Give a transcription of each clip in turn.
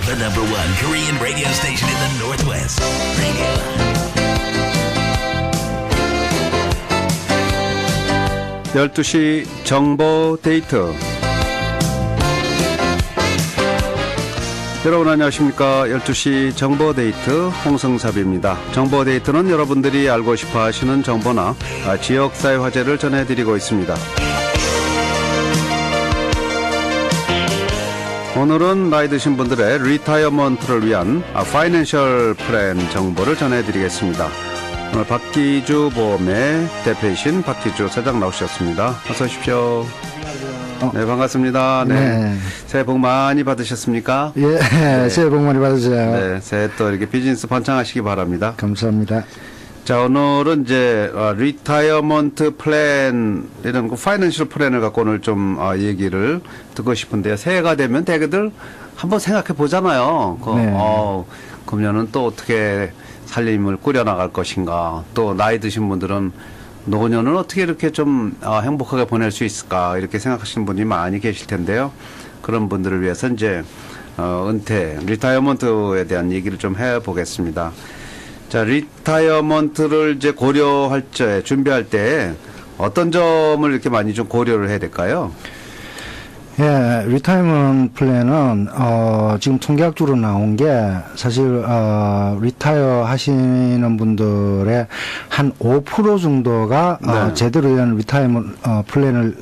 The #1 Korean radio station in the Northwest. Radio. 12시 정보 데이트. 여러분 안녕하십니까. 12시 정보 데이트 홍성섭입니다. 정보 데이트는 여러분들이 알고 싶어 하시는 정보나 지역사회 화제를 전해드리고 있습니다. 오늘은 나이 드신 분들의 리타이어먼트를 위한 파이낸셜 플랜 정보를 전해드리겠습니다. 오늘 박기주 보험의 대표이신 박기주 사장 나오셨습니다. 어서 오십시오. 네, 반갑습니다. 네. 새해 복 많이 받으셨습니까? 예, 네. 새해 복 많이 받으세요. 네, 새해 또 이렇게 비즈니스 번창하시기 바랍니다. 감사합니다. 자, 오늘은 이제 리타이어먼트 플랜 이런 그 파이낸셜 플랜을 갖고 오늘 좀 얘기를 듣고 싶은데요. 새해가 되면 대개들 한번 생각해 보잖아요. 그러면은 또 어떻게 살림을 꾸려나갈 것인가. 또 나이 드신 분들은 노년은 어떻게 이렇게 좀 행복하게 보낼 수 있을까 이렇게 생각하시는 분이 많이 계실 텐데요. 그런 분들을 위해서 이제 은퇴, 리타이어먼트에 대한 얘기를 좀 해보겠습니다. 자, 리타이어먼트를 이제 고려할 때, 준비할 때 어떤 점을 이렇게 많이 좀 고려를 해야 될까요? 예, 리타이어먼트 플랜은 지금 통계학적으로 나온 게 사실 리타이어 하시는 분들의 한 5% 정도가 네. 제대로 된 리타이어먼트 플랜을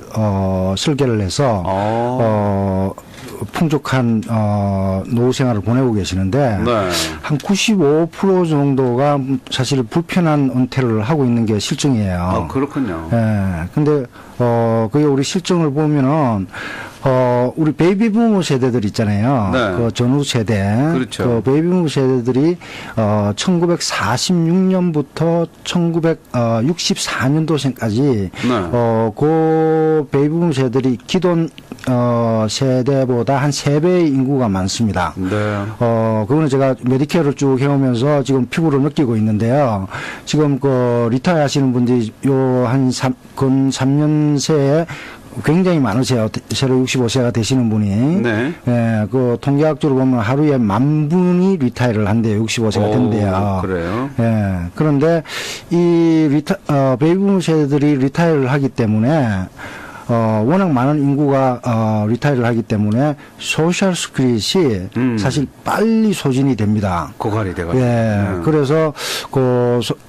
설계를 해서 풍족한 노후 생활을 보내고 계시는데 네. 한 95% 정도가 사실 불편한 은퇴를 하고 있는 게 실정이에요. 그렇군요. 예. 근데 그게 우리 실정을 보면은 우리 베이비 부모 세대들 있잖아요. 네. 그 전후 세대. 그렇죠. 그 베이비 부모 세대들이 1946년부터 1964년도생까지 그 베이비 부모 세대들이 기존 세대보다 한 3배의 인구가 많습니다. 네. 그거는 제가 메디케어를 쭉 해오면서 지금 피부로 느끼고 있는데요. 지금 그 리타이어 하시는 분들이 근 3년 새에 굉장히 많으세요. 새로 65세가 되시는 분이. 네. 예, 그 통계학적으로 보면 하루에 10,000분이 리타이어를 한대요. 65세가 된대요. 그래요? 예. 그런데 이 베이비붐 세대들이 리타이어를 하기 때문에 워낙 많은 인구가 리타이어를 하기 때문에 소셜 스크릿이 사실 빨리 소진이 됩니다. 고갈이 돼가지고. 예. 그래서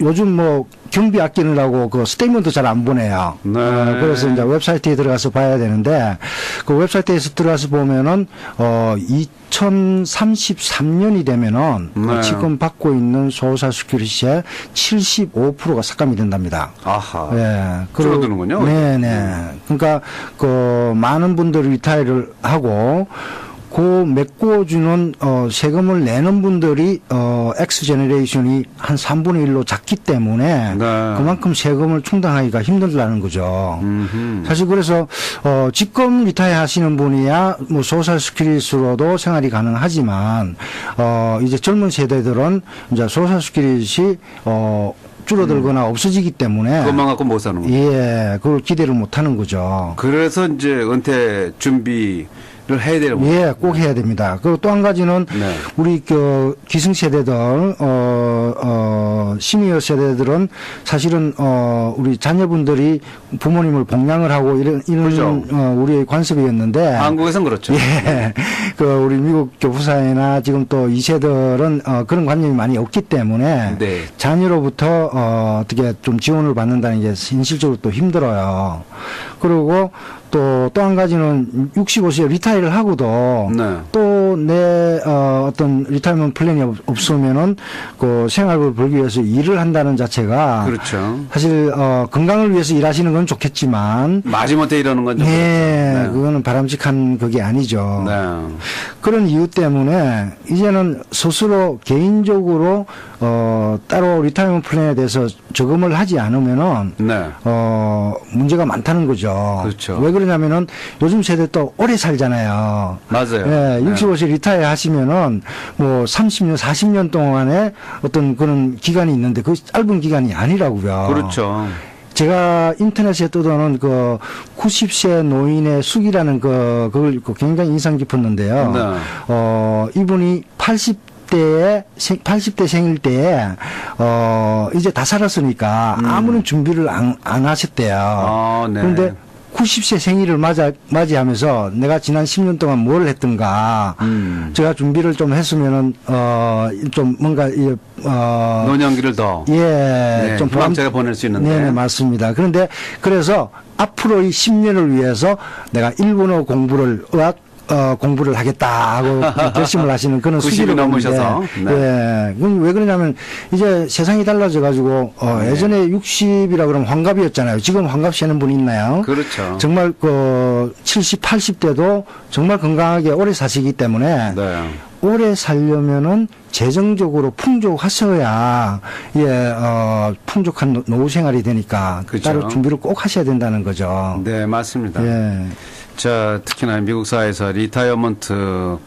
요즘 경비 아끼느라고 스테이트먼트 잘 안 보내요. 네. 그래서 이제 웹사이트에 들어가서 봐야 되는데 그 웹사이트에서 들어가서 보면은 2033년이 되면은 지금 받고 있는 소셜 스큐리티의 75%가 삭감이 된답니다. 아하. 예. 줄어드는군요. 네네. 그러니까 많은 분들이 리타이어를 하고 메꿔주는 세금을 내는 분들이 X 제너레이션이 한 3분의 1로 작기 때문에 그만큼 세금을 충당하기가 힘들다는 거죠. 사실 그래서 지금 리타이어 하시는 분이야 소셜 스큐리티로도 생활이 가능하지만 이제 젊은 세대들은 이제 소셜 스큐리티 줄어들거나 없어지기 때문에 그것만 갖고 못 사는 거죠. 예, 그걸 기대를 못 하는 거죠. 그래서 이제 은퇴 준비를 해야 되는 거죠. 예, 꼭 해야 됩니다. 그리고 또 한 가지는 우리 기성 세대들, 시니어 세대들은 사실은 우리 자녀분들이 부모님을 복양을 하고 이런 그렇죠. 우리의 관습이었는데 한국에선 그렇죠. 예, 우리 미국 교부사회나 지금 또 이 세대들은 그런 관념이 많이 없기 때문에 자녀로부터 어떻게 좀 지원을 받는다는 게 현실적으로 또 힘들어요. 그리고 또 한 가지는 65세 리타이어를 하고도 또 내 어떤 리타이어먼트 플랜이 없으면은 그 생활을 벌기 위해서 일을 한다는 자체가 그렇죠. 사실 건강을 위해서 일하시는 건 좋겠지만 마지못해 이러는 건 좀 그거는 바람직한 그게 아니죠. 그런 이유 때문에 이제는 스스로 개인적으로 따로 리타이어먼트 플랜에 대해서 저금을 하지 않으면은 문제가 많다는 거죠. 그렇죠. 왜 그러냐면은 요즘 세대 또 오래 살잖아요. 맞아요. 예, 65세 리타이어 하시면은 30년, 40년 동안의 어떤 그런 기간이 있는데 그 짧은 기간이 아니라고요. 그렇죠. 제가 인터넷에 떠도는 그 90세 노인의 숙이라는 그걸 굉장히 인상 깊었는데요. 네. 이분이 80대 생일 때에, 이제 다 살았으니까 아무런 준비를 안 하셨대요. 네. 그런데 90세 생일을 맞이하면서 내가 지난 10년 동안 뭘 했던가, 제가 준비를 좀 했으면은, 좀 뭔가, 노년기를 더. 예, 네, 좀 보람차게 보낼 수 있는데. 네, 맞습니다. 그런데, 그래서 앞으로의 10년을 위해서 내가 일본어 공부를, 공부를 하겠다 하고 결심을 하시는 그런 90이 수기를 넘으셔서. 네. 예. 그럼 왜 그러냐면 이제 세상이 달라져가지고 예전에 60이라 그러면 환갑이었잖아요. 지금 환갑 세는 분 있나요? 그렇죠. 정말 70, 80대도 정말 건강하게 오래 사시기 때문에 네. 오래 살려면은 재정적으로 풍족하셔야 풍족한 노후 생활이 되니까 그렇죠. 따로 준비를 꼭 하셔야 된다는 거죠. 네, 맞습니다. 예. 자, 특히나 미국 사회에서 리타이어먼트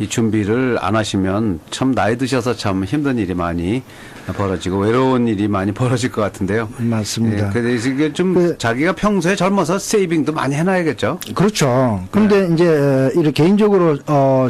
이 준비를 안 하시면 참 나이 드셔서 참 힘든 일이 많이 벌어지고 외로운 일이 많이 벌어질 것 같은데요. 맞습니다. 예, 그래서 이게 좀 자기가 평소에 젊어서 세이빙도 많이 해놔야겠죠. 그렇죠. 그런데 이제 이렇게 개인적으로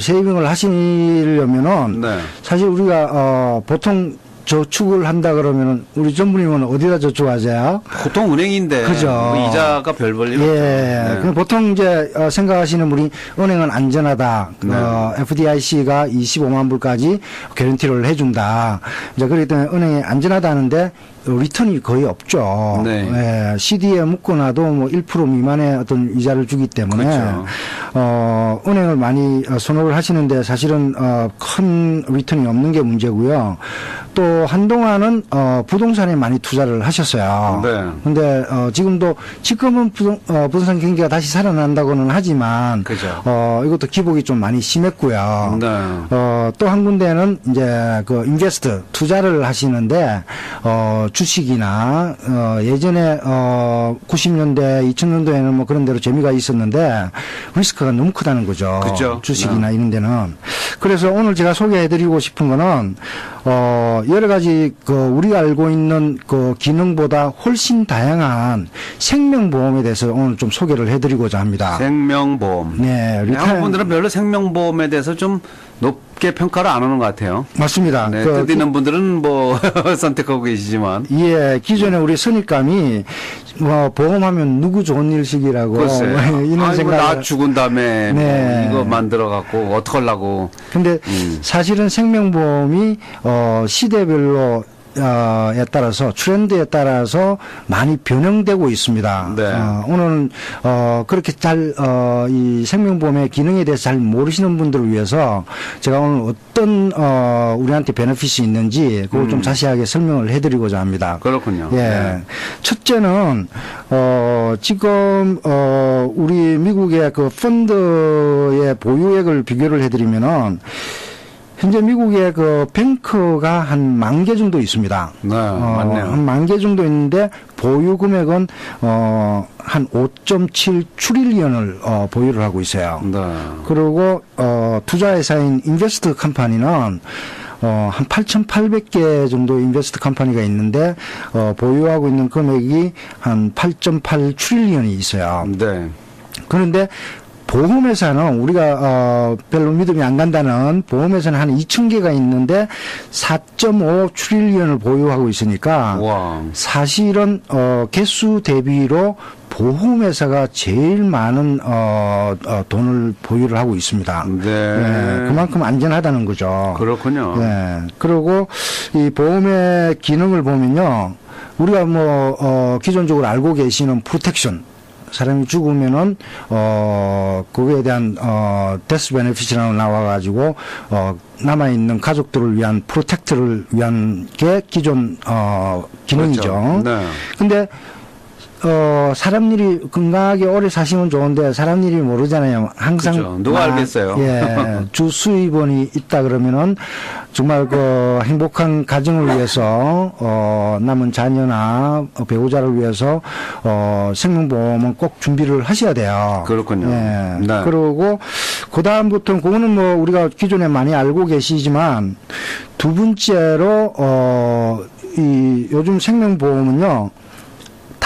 세이빙을 하시려면은 네. 사실 우리가 보통 저축을 한다 그러면은 우리 전부님은 어디다 저축하세요? 보통 은행인데 그죠. 뭐 이자가 별 볼 일 없죠. 예. 네. 보통 이제 생각하시는 분이 은행은 안전하다. 네. FDIC가 25만 불까지 개런티를 해준다. 이제 그렇기 때문에 은행이 안전하다는데 리턴이 거의 없죠. 네. 예, CD에 묶어놔도 뭐 1% 미만의 어떤 이자를 주기 때문에 그렇죠. 은행을 많이 선호를 하시는데 사실은 큰 리턴이 없는 게 문제고요. 또 한동안은 부동산에 많이 투자를 하셨어요. 네. 근데 지금은 부동산 경기가 다시 살아난다고는 하지만 그죠. 이것도 기복이 좀 많이 심했고요. 네. 또 한 군데는 이제 그 인베스트 투자를 하시는데 주식이나 예전에 90년대 2000년도에는 뭐 그런 대로 재미가 있었는데 리스크가 너무 크다는 거죠. 그죠. 주식이나 이런 데는. 그래서 오늘 제가 소개해드리고 싶은 거는 여러 가지 우리가 알고 있는 그 기능보다 훨씬 다양한 생명보험에 대해서 오늘 좀 소개를 해드리고자 합니다. 생명보험. 네, 한국 분들은 별로 생명보험에 대해서 좀 높게 평가를 안 하는 것 같아요. 맞습니다. 네, 뜻있는 분들은 뭐 선택하고 계시지만. 예, 기존에 우리 선입감이 뭐 보험하면 누구 좋은 일식이라고 이런 생각. 나 죽은 다음에 네. 뭐 이거 만들어 갖고 어떡하려고. 근데 사실은 생명보험이 시대별로 에 따라서 트렌드에 따라서 많이 변형되고 있습니다. 네. 오늘은 그렇게 이 생명보험의 기능에 대해서 잘 모르시는 분들을 위해서 제가 오늘 어떤 우리한테 베네핏이 있는지 그걸 좀 자세하게 설명을 해드리고자 합니다. 그렇군요. 예. 네. 첫째는 지금 우리 미국의 그 펀드의 보유액을 비교를 해드리면은. 현재 미국의 그 뱅크가 한 10,000개 정도 있습니다. 네, 맞네요. 한 10,000개 정도 있는데 보유 금액은 한 5.7 트릴리언을 보유를 하고 있어요. 네. 그리고 투자회사인 인베스트 컴퍼니는 한 8,800개 정도 인베스트 컴퍼니가 있는데 보유하고 있는 금액이 한 8.8 트릴리언이 있어요. 네. 그런데 보험회사는 우리가 별로 믿음이 안 간다는 보험회사는 한 2,000개가 있는데 4.5 트릴리언을 보유하고 있으니까 와. 사실은 개수 대비로 보험회사가 제일 많은 돈을 보유를 하고 있습니다. 네. 네, 그만큼 안전하다는 거죠. 그렇군요. 네. 그리고 이 보험의 기능을 보면요, 우리가 뭐 기존적으로 알고 계시는 프로텍션. 사람이 죽으면은 그거에 대한 데스 베네핏이라고 나와가지고 남아 있는 가족들을 위한 프로텍트를 위한 게 기존 기능이죠. 그렇죠. 네. 근데 사람들이 건강하게 오래 사시면 좋은데 사람들이 모르잖아요. 항상 그렇죠. 누가 알겠어요. 예, 주 수입원이 있다 그러면은 정말 그 행복한 가정을 위해서 남은 자녀나 배우자를 위해서 생명보험은 꼭 준비를 하셔야 돼요. 그렇군요. 예. 네. 그리고 그 다음부터는 그거는 뭐 우리가 기존에 많이 알고 계시지만 두 번째로 이 요즘 생명보험은요.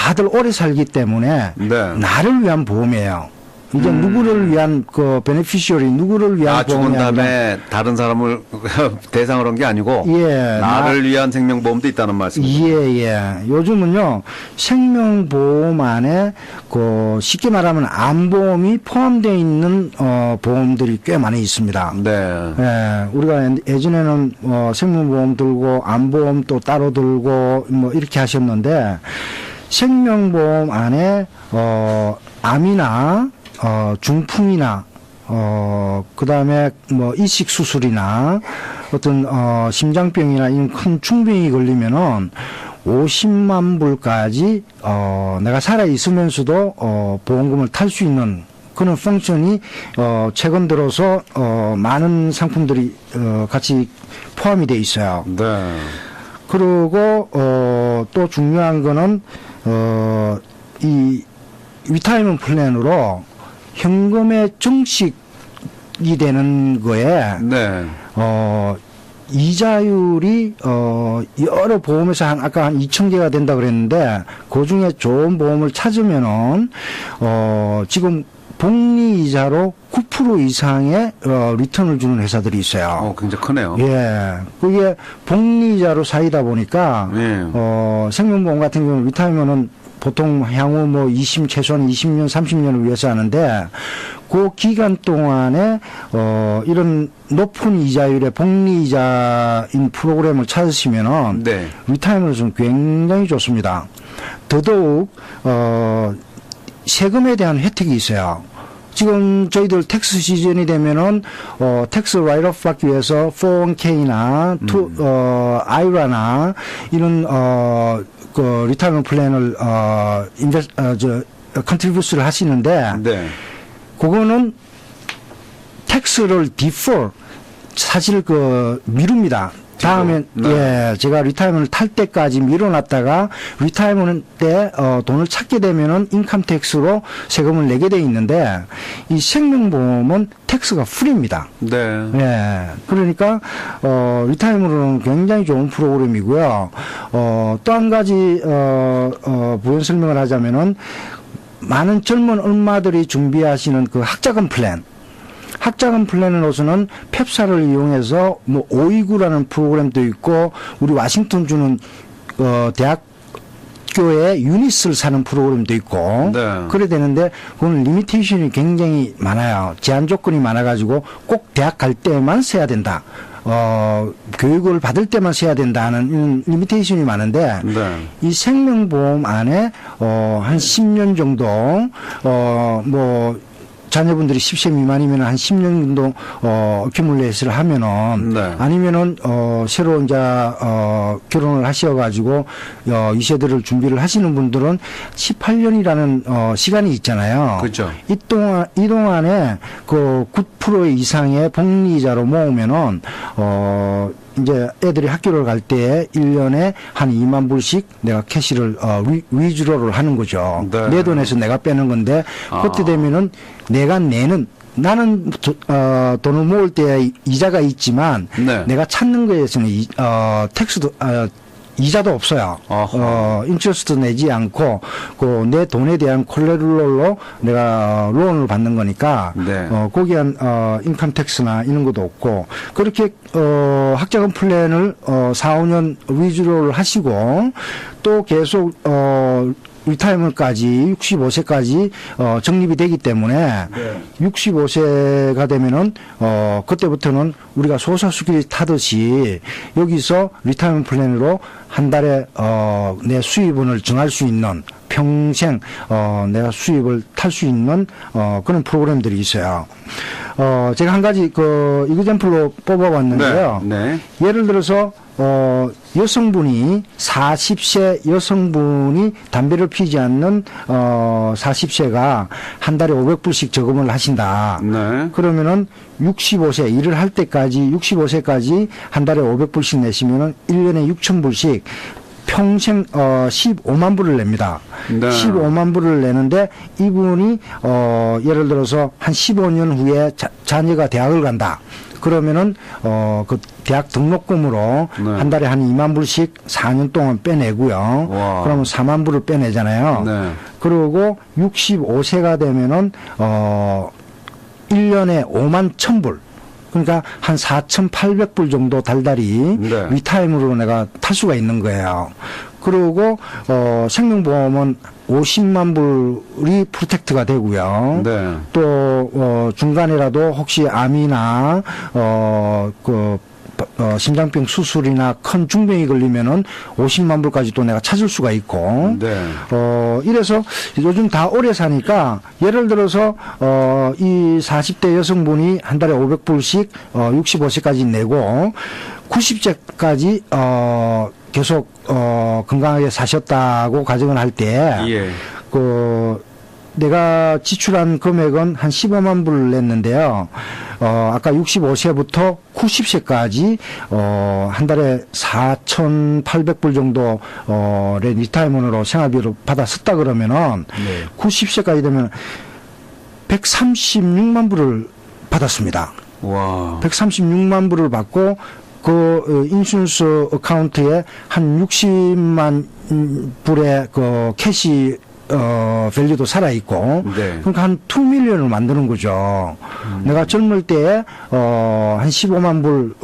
다들 오래 살기 때문에 네. 나를 위한 보험이에요. 이제 누구를 위한 그 베네피셔리 누구를 위한 죽은 보험이 다음에 아니라 다른 대상으로 한 게 아니고 예, 나를 위한 생명보험도 있다는 말씀이죠. 예. 요즘은요 생명보험 안에 그 쉽게 말하면 암보험이 포함되어 있는 보험들이 꽤 많이 있습니다. 네. 예, 우리가 예전에는 생명보험 들고 암보험 또 따로 들고 뭐 이렇게 하셨는데 생명보험 안에 암이나 중풍이나 그 다음에 뭐 이식 수술이나 어떤 심장병이나 이런 큰 중병이 걸리면은 50만 불까지 내가 살아 있으면서도 보험금을 탈 수 있는 그런 펑션이 최근 들어서 많은 상품들이 같이 포함이 돼 있어요. 네. 그리고 또 중요한 거는 이 리타이먼트 플랜으로 현금의 정식이 되는 거에 네. 이자율이 여러 보험에서 아까 한 2,000개가 된다 그랬는데 그 중에 좋은 보험을 찾으면은 지금 복리 이자로 9% 이상의 리턴을 주는 회사들이 있어요. 굉장히 크네요. 예. 그게 복리 이자로 사이다 보니까 예. 생명보험 같은 경우는 리타이먼은 보통 향후 뭐 최소한 20년, 30년을 위해서 하는데 그 기간 동안에 이런 높은 이자율의 복리 이자인 프로그램을 찾으시면은 네. 리타이먼트는 굉장히 좋습니다. 더더욱 세금에 대한 혜택이 있어요. 지금 저희들 텍스 시즌이 되면은 텍스 라이트오프 받기 위해서 401k나 아이라나 이런 그 리타이먼트 플랜을 컨트리뷰스를 하시는데 네. 그거는 텍스를 디폴 사실 미룹니다. 다음에 예, 제가 리타이먼을 탈 때까지 미뤄놨다가 리타이먼 때 돈을 찾게 되면은 인컴 텍스로 세금을 내게 돼 있는데 이 생명보험은 텍스가 프리입니다. 네. 예, 그러니까 리타이먼은 굉장히 좋은 프로그램이고요. 또 한 가지 부연 설명을 하자면은 많은 젊은 엄마들이 준비하시는 그 학자금 플랜. 학자금 플랜으로서는 펩사를 이용해서 뭐 오이구라는 프로그램도 있고 우리 워싱턴 주는 대학교에 유닛을 사는 프로그램도 있고 네. 그래 되는데 그건 리미테이션이 굉장히 많아요. 제한 조건이 많아가지고 꼭 대학 갈 때만 써야 된다. 교육을 받을 때만 써야 된다는 이런 리미테이션이 많은데 네. 이 생명보험 안에 한 10년 정도 뭐 자녀분들이 10세 미만이면 한 10년 정도 어큐뮬레이트를 하면은 네. 아니면은 새로 이제 결혼을 하셔가지고 2세대를 준비를 하시는 분들은 18년이라는 시간이 있잖아요. 그렇죠. 이 동안에 그 9% 이상의 복리이자로 모으면은 이제 애들이 학교를 갈 때 1년에 한 2만 불씩 내가 캐시를 위주로를 하는 거죠. 네. 내 돈에서 내가 빼는 건데 그때 되면은 내가 내는 나는 돈을 모을 때 이자가 있지만 네. 내가 찾는 거에서는 텍스도 이자도 없어요. 인트레스트 내지 않고 내 돈에 대한 콜레룰로 내가 론을 받는 거니까 네. 거기에 인컴 텍스나 이런 것도 없고 그렇게 학자금 플랜을 4, 5년 위주로 하시고 또 계속 리타이먼트까지 65세까지 적립이 되기 때문에 네. 65세가 되면은 그때부터는 우리가 소사수기 타듯이 여기서 리타이먼트 플랜으로 한 달에 내 수입원을 정할 수 있는 평생 내가 수입을 탈 수 있는 그런 프로그램들이 있어요. 제가 한 가지 이그젬플로 뽑아봤는데요. 네. 예를 들어서 여성분이 40세 여성분이 담배를 피지 않는 40세가 한 달에 500불씩 저금을 하신다. 네. 그러면은 65세 일을 할 때까지 65세까지 한 달에 500불씩 내시면은 1년에 6,000불씩 평생 15만 불을 냅니다. 네. 15만 불을 내는데 이분이 예를 들어서 한 15년 후에 자녀가 대학을 간다. 그러면은 그 대학 등록금으로 네. 한 달에 한 2만 불씩 4년 동안 빼내고요. 와. 그러면 4만 불을 빼내잖아요. 네. 그리고 65세가 되면은 1년에 5만 1,000불. 그러니까 한 4,800불 정도 달달이 네. 리타임으로 내가 탈 수가 있는 거예요. 그리고 생명보험은 50만 불이 프로텍트가 되고요. 네. 또 중간에라도 혹시 암이나 심장병 수술이나 큰 중병이 걸리면은 50만 불까지 또 내가 찾을 수가 있고. 네. 이래서 요즘 다 오래 사니까 예를 들어서 이 40대 여성분이 한 달에 500불씩 65세까지 내고 90세까지 계속 건강하게 사셨다고 가정을 할 때 예. 내가 지출한 금액은 한 15만 불을 냈는데요. 아까 65세부터 90세까지 한 달에 4,800불 정도 리타이먼으로 생활비로 받아 썼다 그러면은 네. 90세까지 되면 136만 불을 받았습니다. 와. 136만 불을 받고 그 인슈런스 어카운트에 한 60만 불의 그 캐시 밸류도 살아있고, 네. 그러니까 한 2밀리언을 만드는 거죠. 내가 젊을 때에, 한 15만 불,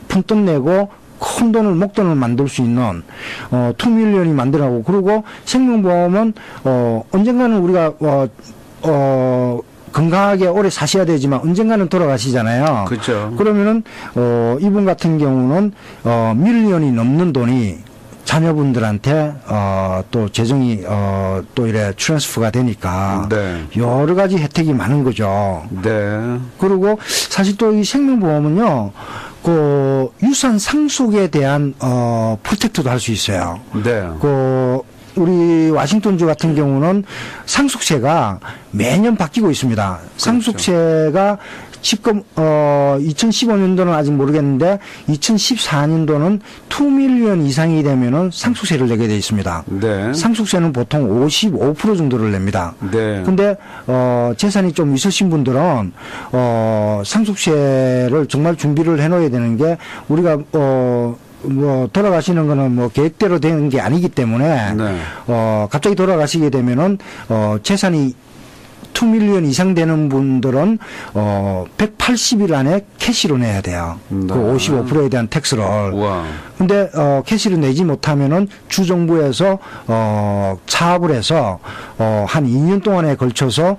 푼돈 내고, 큰 돈을, 목돈을 만들 수 있는, 2밀리언이 만들라고. 그리고 생명보험은, 언젠가는 우리가, 건강하게 오래 사셔야 되지만 언젠가는 돌아가시잖아요. 그렇죠. 그러면은, 이분 같은 경우는, 밀리언이 넘는 돈이 자녀분들한테 또 재정이 또 이래 트랜스퍼가 되니까 네. 여러 가지 혜택이 많은 거죠. 네. 그리고 사실 또 이 생명보험은요, 그 유산 상속에 대한 프로텍트도 할 수 있어요. 네. 우리 와싱턴주 같은 경우는 상속세가 매년 바뀌고 있습니다. 상속세가 지금 2015년도는 아직 모르겠는데 2014년도는 2밀리언 이상이 되면은 상속세를 내게 돼 있습니다. 네. 상속세는 보통 55% 정도를 냅니다. 네. 근데 재산이 좀 있으신 분들은 상속세를 정말 준비를 해 놓아야 되는 게 우리가 돌아가시는 거는 뭐 계획대로 되는 게 아니기 때문에 네. 갑자기 돌아가시게 되면은 재산이 2밀리언 이상 되는 분들은 180일 안에 캐시로 내야 돼요. 네. 그 55%에 대한 텍스를. 와. 근데 캐시를 내지 못하면은 주정부에서 차압을 해서 한 2년 동안에 걸쳐서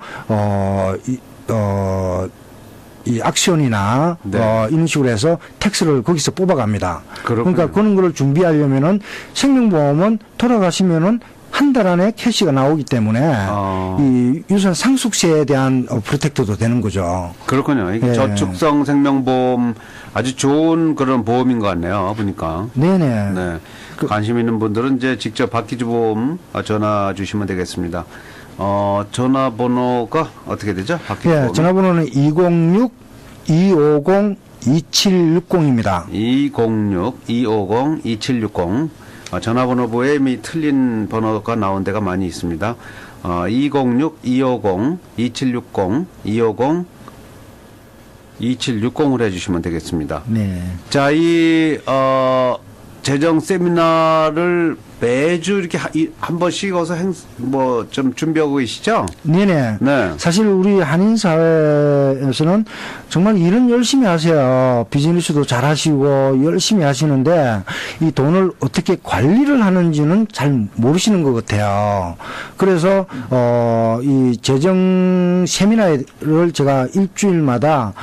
이 액션이나 네. 이런 식으로 해서 텍스를 거기서 뽑아갑니다. 그렇군요. 그러니까 그런 거를 준비하려면은 생명보험은 돌아가시면은 한 달 안에 캐시가 나오기 때문에 이 유산 상속세에 대한 프로텍트도 되는 거죠. 그렇군요. 이게 예. 저축성 생명보험 아주 좋은 그런 보험인 것 같네요. 보니까. 네네. 네. 관심 있는 분들은 이제 직접 박기주보험 전화 주시면 되겠습니다. 전화번호가 어떻게 되죠? 박기주보험. 예, 전화번호는 206-250-2760입니다. 206-250-2760. 전화번호부에 이미 틀린 번호가 나온 데가 많이 있습니다. 206-250-2760, 250-2760을 해주시면 되겠습니다. 네. 자, 이 재정 세미나를 매주 이렇게 한 번씩 어서 뭐 좀 준비하고 계시죠? 네네. 네. 사실 우리 한인사회에서는 정말 일은 열심히 하세요. 비즈니스도 잘 하시고 열심히 하시는데 이 돈을 어떻게 관리를 하는지는 잘 모르시는 것 같아요. 그래서 이 재정 세미나를 제가 일주일마다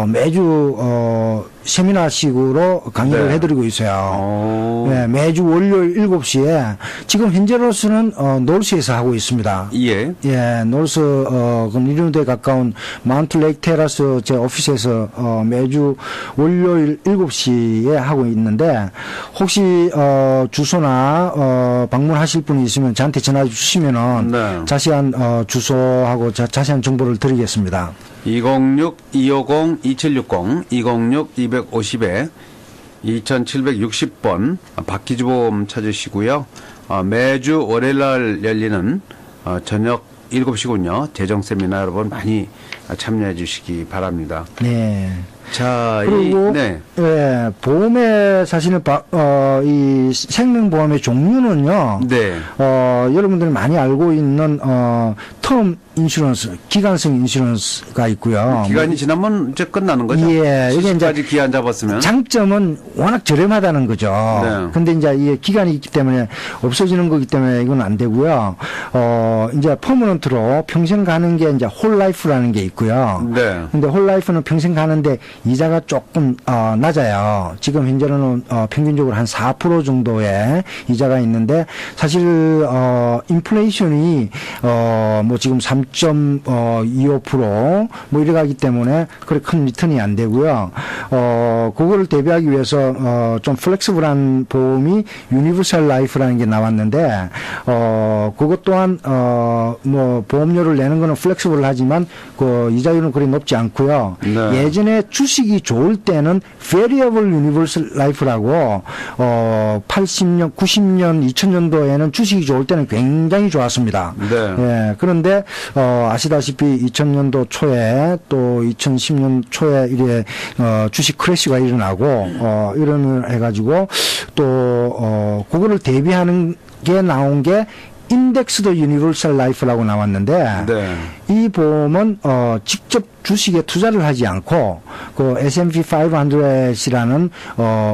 매주 세미나식으로 강의를 네. 해드리고 있어요. 네, 매주 월요일 7시에 지금 현재로서는 놀스에서 하고 있습니다. 예. 예, 놀스 이른데 가까운 마운트 레이크 테라스 제 오피스에서 매주 월요일 7시에 하고 있는데 혹시 주소나 방문하실 분이 있으면 저한테 전화 주시면은 네. 자세한 주소하고 자세한 정보를 드리겠습니다. 206-250-2760, 206-250에 2760번 박기주보험 찾으시고요. 매주 월요일날 열리는 저녁 7시군요. 재정 세미나 여러분 많이 참여해 주시기 바랍니다. 네. 자, 그리고 네. 예, 보험의 사실은 이 생명보험의 종류는요. 네. 여러분들이 많이 알고 있는 텀 인슈런스, 기간성 인슈런스가 있고요. 기간이 지나면 이제 끝나는 거죠. 예, 이게 이제 70까지 기한 잡았으면. 장점은 워낙 저렴하다는 거죠. 네. 근데 이제 이 기간이 있기 때문에 없어지는 거기 때문에 이건 안 되고요. 이제 퍼머넌트로 평생 가는 게 이제 홀라이프라는 게 있고요. 네. 근데 홀라이프는 평생 가는데 이자가 조금 낮아요. 지금 현재는 평균적으로 한 4% 정도의 이자가 있는데 사실 인플레이션이 뭐 지금 3.25% 뭐 이래 가기 때문에 그렇게 큰 리턴이 안 되고요. 그거를 대비하기 위해서 좀 플렉시블한 보험이 유니버설 라이프라는 게 나왔는데 그것 또한 뭐 보험료를 내는 거는 플렉시블하지만 그 이자율은 그리 높지 않고요. 네. 예전에 주식이 좋을 때는 Variable Universal Life라고 80년, 90년, 2000년도에는 주식이 좋을 때는 굉장히 좋았습니다. 네. 예, 그런데 아시다시피 2000년도 초에 또 2010년 초에 이래 주식 크래시가 일어나고 이런 해가지고 또 그거를 대비하는 게 나온 게 인덱스드 유니버설 라이프라고 나왔는데 네. 이 보험은 직접 주식에 투자를 하지 않고 그 S&P 500이라는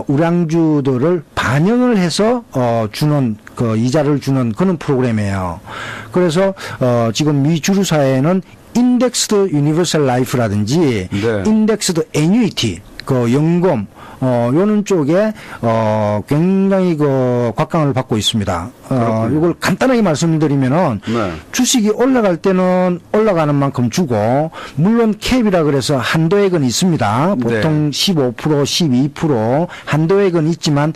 우량주들을 반영을 해서 주는 그 이자를 주는 그런 프로그램이에요. 그래서 지금 미 주류사에는 인덱스드 유니버설 라이프라든지 네. 인덱스드 애뉴이티 그 연금 요런 쪽에 굉장히 그 곽강을 받고 있습니다. 이걸 간단하게 말씀드리면은 네. 주식이 올라갈 때는 올라가는 만큼 주고 물론 캡이라 그래서 한도액은 있습니다. 보통 15%, 12% 한도액은 있지만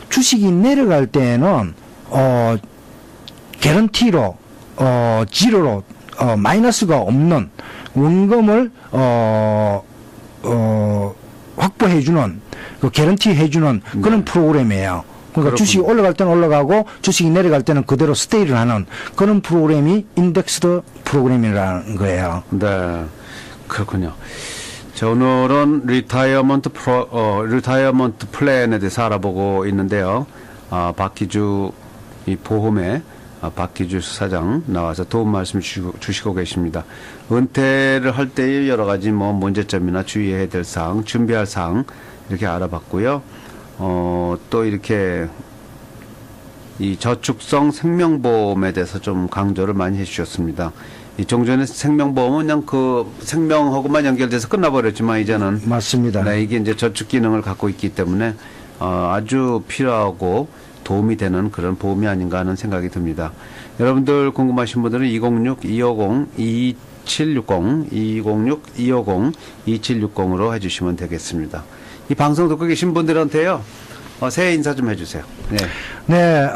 주식이 내려갈 때에는 개런티로 지로로 마이너스가 없는 원금을 확보해주는 그 개런티 해주는 그런 프로그램이에요. 그러니까 그렇군요. 주식이 올라갈 때는 올라가고 주식이 내려갈 때는 그대로 스테이를 하는 그런 프로그램이 인덱스드 프로그램이라는 거예요. 네. 그렇군요. 자, 오늘은 리타이어먼트 플랜에 대해서 알아보고 있는데요. 박기주 이 보험의 박기주 사장 나와서 도움 말씀 주시고 계십니다. 은퇴를 할 때의 여러 가지 뭐 문제점이나 주의해야 될 사항, 준비할 사항 이렇게 알아봤고요. 또 이렇게 이 저축성 생명보험에 대해서 좀 강조를 많이 해주셨습니다. 이 종전의 생명보험은 그냥 그 생명하고만 연결돼서 끝나버렸지만 이제는 맞습니다. 네, 이게 이제 저축 기능을 갖고 있기 때문에 아주 필요하고 도움이 되는 그런 보험이 아닌가 하는 생각이 듭니다. 여러분들 궁금하신 분들은 206-250-2760, 206-250-2760으로 해주시면 되겠습니다. 이 방송 듣고 계신 분들한테요, 새해 인사 좀 해주세요. 네. 네,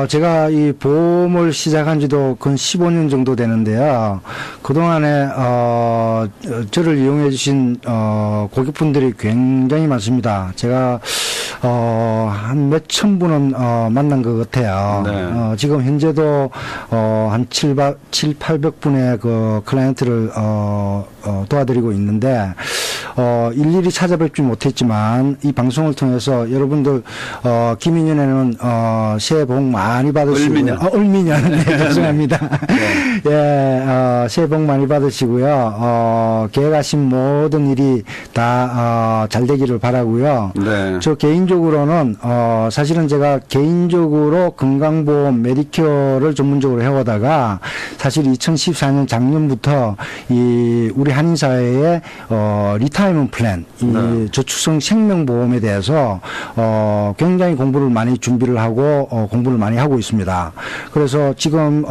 제가 이 보험을 시작한 지도 근 15년 정도 되는데요. 그동안에, 저를 이용해 주신, 고객분들이 굉장히 많습니다. 제가, 한 몇천 분은, 만난 것 같아요. 네. 지금 현재도, 한 800분의 그 클라이언트를, 도와드리고 있는데, 일일이 찾아뵙지 못했지만, 이 방송을 통해서 여러분들, 김인년에는, 새해 복 많이 받으시고요. 을미년. 네, 죄송합니다. 네. 예, 새해 복 많이 받으시고요. 계획하신 모든 일이 다, 잘 되기를 바라고요. 네. 저 개인적으로는, 사실은 제가 개인적으로 건강보험 메디케어를 전문적으로 해오다가 사실 2014년 작년부터 이 우리 한인사회의, 리타이먼트 플랜, 이 네. 저축성 생명보험에 대해서, 굉장히 공부를 많이 준비를 하고 공부를 많이 하고 있습니다. 그래서 지금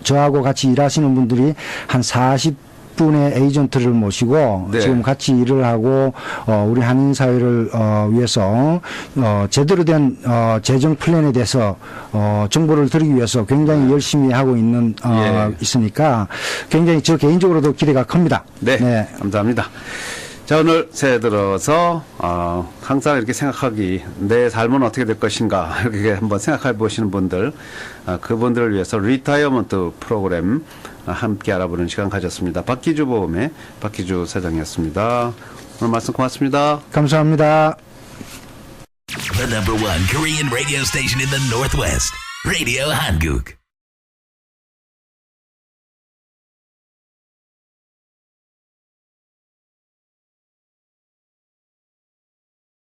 저하고 같이 일하시는 분들이 한 40분의 에이전트를 모시고 네. 지금 같이 일을 하고 우리 한인 사회를 위해서 제대로 된 재정 플랜에 대해서 정보를 드리기 위해서 굉장히 열심히 하고 있는 예. 있으니까 굉장히 저 개인적으로도 기대가 큽니다. 네. 감사합니다. 자, 오늘 새해 들어서 항상 이렇게 생각하기, 내 삶은 어떻게 될 것인가 이렇게 한번 생각해 보시는 분들, 그분들을 위해서 리타이어먼트 프로그램 함께 알아보는 시간 가졌습니다. 박기주 보험의 박기주 사장이었습니다. 오늘 말씀 고맙습니다. 감사합니다. The #1 Korean radio station in the Northwest, Radio Hanguk.